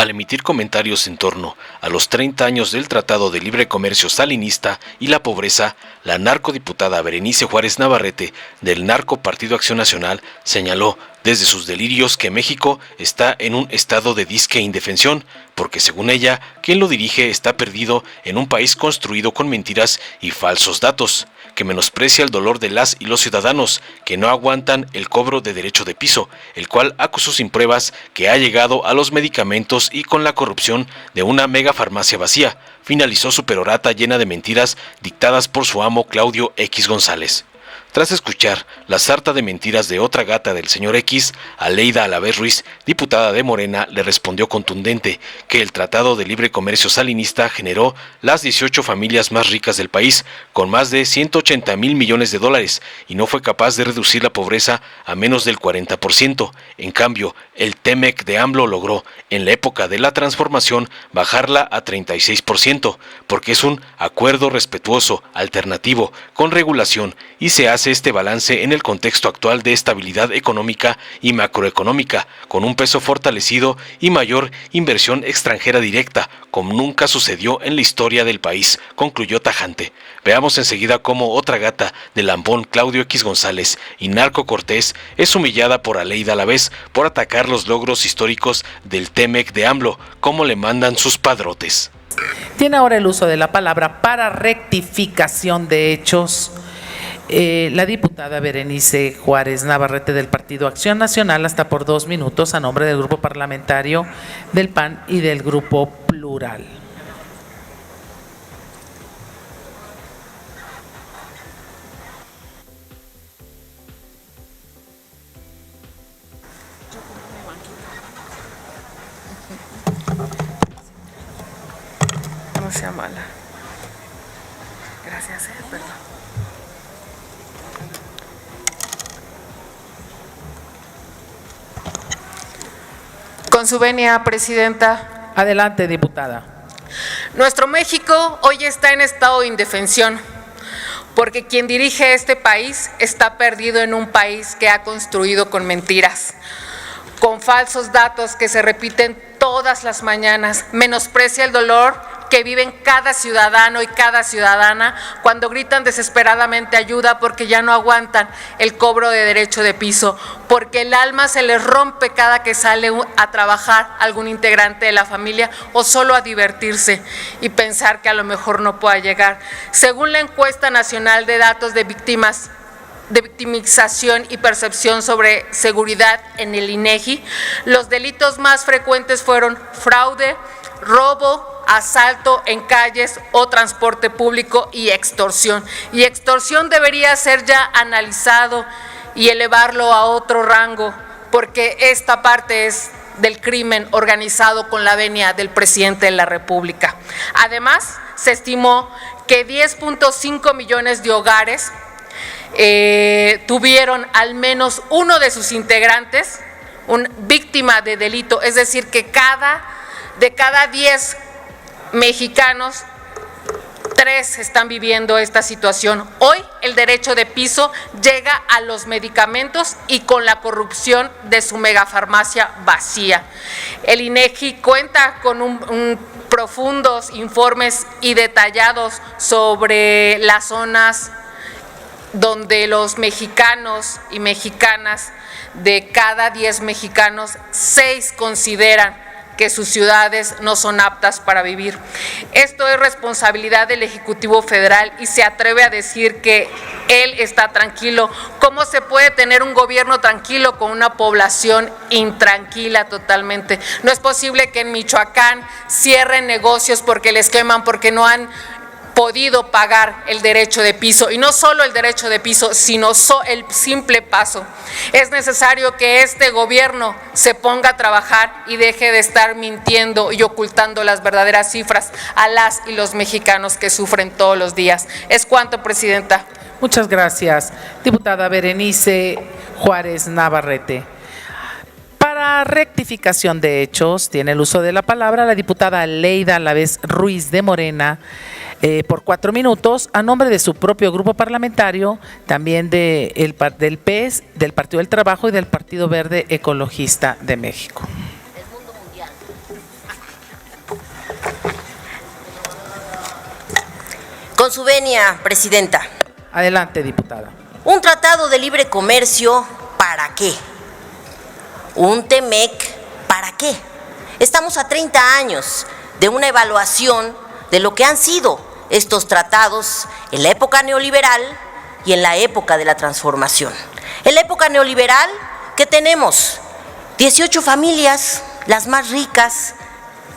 al emitir comentarios en torno a los 30 años del Tratado de Libre Comercio salinista y la pobreza, la narcodiputada Berenice Juárez Navarrete, del Narco Partido Acción Nacional, señaló desde sus delirios que México está en un estado de disque indefensión, porque según ella, quien lo dirige está perdido en un país construido con mentiras y falsos datos, que menosprecia el dolor de las y los ciudadanos que no aguantan el cobro de derecho de piso, el cual acusó sin pruebas que ha llegado a los medicamentos y con la corrupción de una mega farmacia vacía. Finalizó su perorata llena de mentiras dictadas por su amo Claudio X González. Tras escuchar la sarta de mentiras de otra gata del señor X, Aleida Alavés Ruiz, diputada de Morena, le respondió contundente que el Tratado de Libre Comercio salinista generó las 18 familias más ricas del país, con más de 180,000 millones de dólares, y no fue capaz de reducir la pobreza a menos del 40%. En cambio, el TEMEC de AMLO logró, en la época de la transformación, bajarla a 36%, porque es un acuerdo respetuoso, alternativo, con regulación, y se hace este balance en el contexto actual de estabilidad económica y macroeconómica, con un peso fortalecido y mayor inversión extranjera directa, como nunca sucedió en la historia del país, concluyó tajante. Veamos enseguida cómo otra gata del lambón Claudio X González y Narco Cortés es humillada por Aleida Alavés por atacar los logros históricos del TEMEC de AMLO, como le mandan sus padrotes. Tiene ahora el uso de la palabra para rectificación de hechos la diputada Berenice Juárez Navarrete del Partido Acción Nacional, hasta por 2 minutos, a nombre del grupo parlamentario del PAN y del Grupo Plural. No sea mala. Gracias, perdón. Con su venia, presidenta. Adelante, diputada. Nuestro México hoy está en estado de indefensión, porque quien dirige este país está perdido en un país que ha construido con mentiras, con falsos datos que se repiten todas las mañanas, menosprecia el dolor que viven cada ciudadano y cada ciudadana cuando gritan desesperadamente ayuda porque ya no aguantan el cobro de derecho de piso, porque el alma se les rompe cada que sale a trabajar algún integrante de la familia o solo a divertirse y pensar que a lo mejor no pueda llegar. Según la encuesta nacional de datos de víctimas de victimización y percepción sobre seguridad en el INEGI, los delitos más frecuentes fueron fraude, robo, asalto en calles o transporte público y extorsión. Y extorsión debería ser ya analizado y elevarlo a otro rango, porque esta parte es del crimen organizado con la venia del presidente de la República. Además, se estimó que 10.5 millones de hogares tuvieron al menos uno de sus integrantes víctima de delito, es decir, que de cada 10 mexicanos, 3 están viviendo esta situación. Hoy el derecho de piso llega a los medicamentos y con la corrupción de su megafarmacia vacía. El INEGI cuenta con profundos informes y detallados sobre las zonas donde los mexicanos y mexicanas, de cada 10 mexicanos, 6 consideran que sus ciudades no son aptas para vivir. Esto es responsabilidad del Ejecutivo Federal y se atreve a decir que él está tranquilo. ¿Cómo se puede tener un gobierno tranquilo con una población intranquila totalmente? No es posible que en Michoacán cierren negocios porque les queman, porque no han podido pagar el derecho de piso, y no solo el derecho de piso, sino el simple paso. Es necesario que este gobierno se ponga a trabajar y deje de estar mintiendo y ocultando las verdaderas cifras a las y los mexicanos que sufren todos los días. Es cuanto, presidenta. Muchas gracias, diputada Berenice Juárez Navarrete. Para rectificación de hechos, tiene el uso de la palabra la diputada Aleida Alavés Ruiz de Morena, por 4 minutos, a nombre de su propio grupo parlamentario, también del PES, del Partido del Trabajo y del Partido Verde Ecologista de México. Con su venia, presidenta. Adelante, diputada. Un tratado de libre comercio, ¿para qué? Un TEMEC, ¿para qué? Estamos a 30 años de una evaluación de lo que han sido estos tratados en la época neoliberal y en la época de la transformación. En la época neoliberal, ¿qué tenemos? 18 familias, las más ricas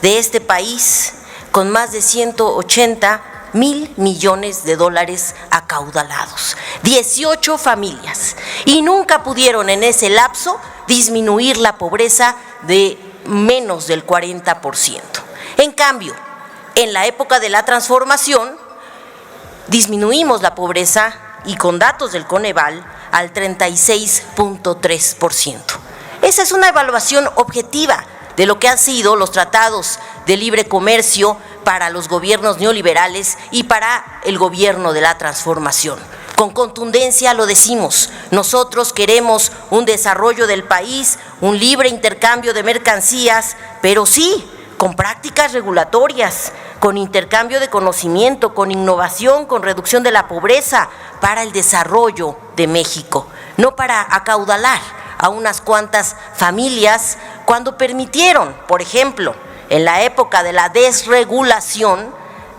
de este país, con más de 180.000 millones de dólares acaudalados. 18 familias. Y nunca pudieron en ese lapso disminuir la pobreza de menos del 40%. En cambio, en la época de la transformación, disminuimos la pobreza y con datos del Coneval al 36.3%. Esa es una evaluación objetiva de lo que han sido los tratados de libre comercio para los gobiernos neoliberales y para el gobierno de la transformación. Con contundencia lo decimos, nosotros queremos un desarrollo del país, un libre intercambio de mercancías, pero sí con prácticas regulatorias, con intercambio de conocimiento, con innovación, con reducción de la pobreza para el desarrollo de México, no para acaudalar a unas cuantas familias cuando permitieron, por ejemplo, en la época de la desregulación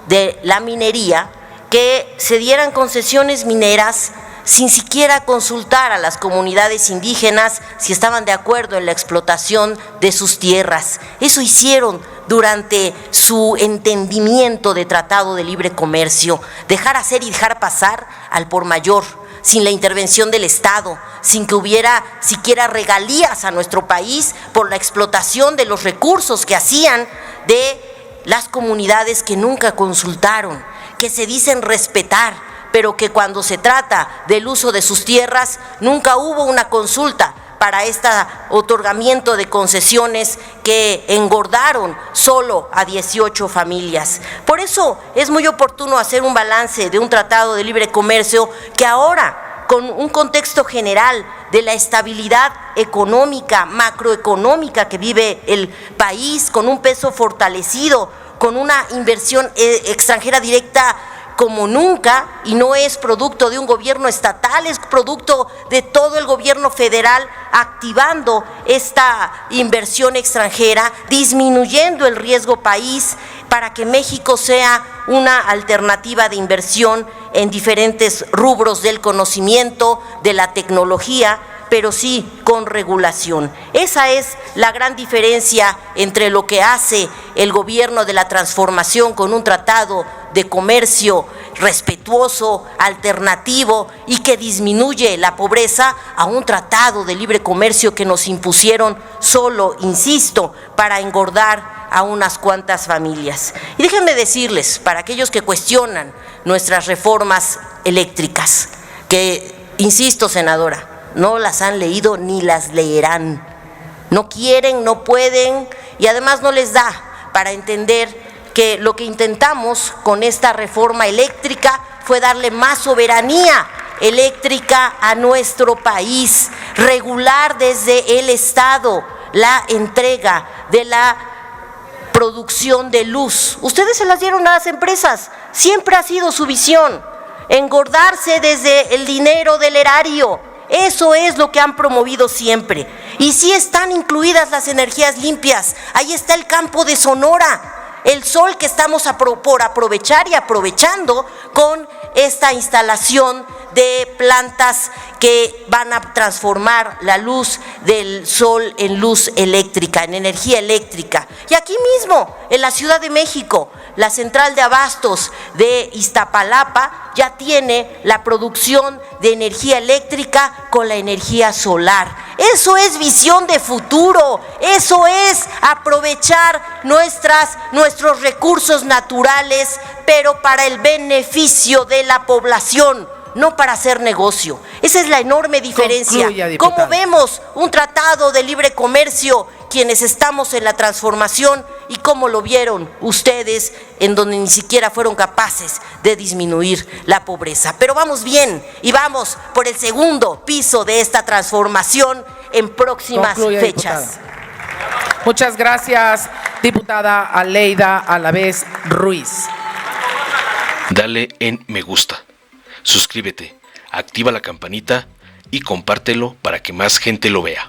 de la minería, que se dieran concesiones mineras sin siquiera consultar a las comunidades indígenas si estaban de acuerdo en la explotación de sus tierras. Eso hicieron durante su entendimiento de tratado de libre comercio, dejar hacer y dejar pasar al por mayor, sin la intervención del Estado, sin que hubiera siquiera regalías a nuestro país por la explotación de los recursos que hacían de las comunidades que nunca consultaron, que se dicen respetar, pero que cuando se trata del uso de sus tierras nunca hubo una consulta para este otorgamiento de concesiones que engordaron solo a 18 familias. Por eso es muy oportuno hacer un balance de un tratado de libre comercio que ahora, con un contexto general de la estabilidad económica, macroeconómica que vive el país, con un peso fortalecido, con una inversión extranjera directa como nunca, y no es producto de un gobierno estatal, es producto de todo el gobierno federal activando esta inversión extranjera, disminuyendo el riesgo país para que México sea una alternativa de inversión en diferentes rubros del conocimiento, de la tecnología, pero sí con regulación. Esa es la gran diferencia entre lo que hace el gobierno de la transformación con un tratado de comercio respetuoso, alternativo y que disminuye la pobreza, a un tratado de libre comercio que nos impusieron solo, insisto, para engordar a unas cuantas familias. Y déjenme decirles, para aquellos que cuestionan nuestras reformas eléctricas, que, insisto, senadora, no las han leído ni las leerán. No quieren, no pueden y además no les da para entender que lo que intentamos con esta reforma eléctrica fue darle más soberanía eléctrica a nuestro país, regular desde el Estado la entrega de la producción de luz. Ustedes se las dieron a las empresas, siempre ha sido su visión, engordarse desde el dinero del erario. Eso es lo que han promovido siempre. Y sí están incluidas las energías limpias. Ahí está el campo de Sonora, el sol que estamos por aprovechar y aprovechando con esta instalación de plantas que van a transformar la luz del sol en luz eléctrica, en energía eléctrica. Y aquí mismo, en la Ciudad de México, la central de abastos de Iztapalapa ya tiene la producción de energía eléctrica con la energía solar. Eso es visión de futuro, eso es aprovechar nuestros recursos naturales, pero para el beneficio de la población, no para hacer negocio. Esa es la enorme diferencia. Concluya, diputada. ¿Cómo vemos un tratado de libre comercio quienes estamos en la transformación y cómo lo vieron ustedes en donde ni siquiera fueron capaces de disminuir la pobreza? Pero vamos bien y vamos por el segundo piso de esta transformación en próximas Concluya, fechas. diputada. Muchas gracias, diputada Aleida Alavés Ruiz. Dale en me gusta, suscríbete, activa la campanita y compártelo para que más gente lo vea.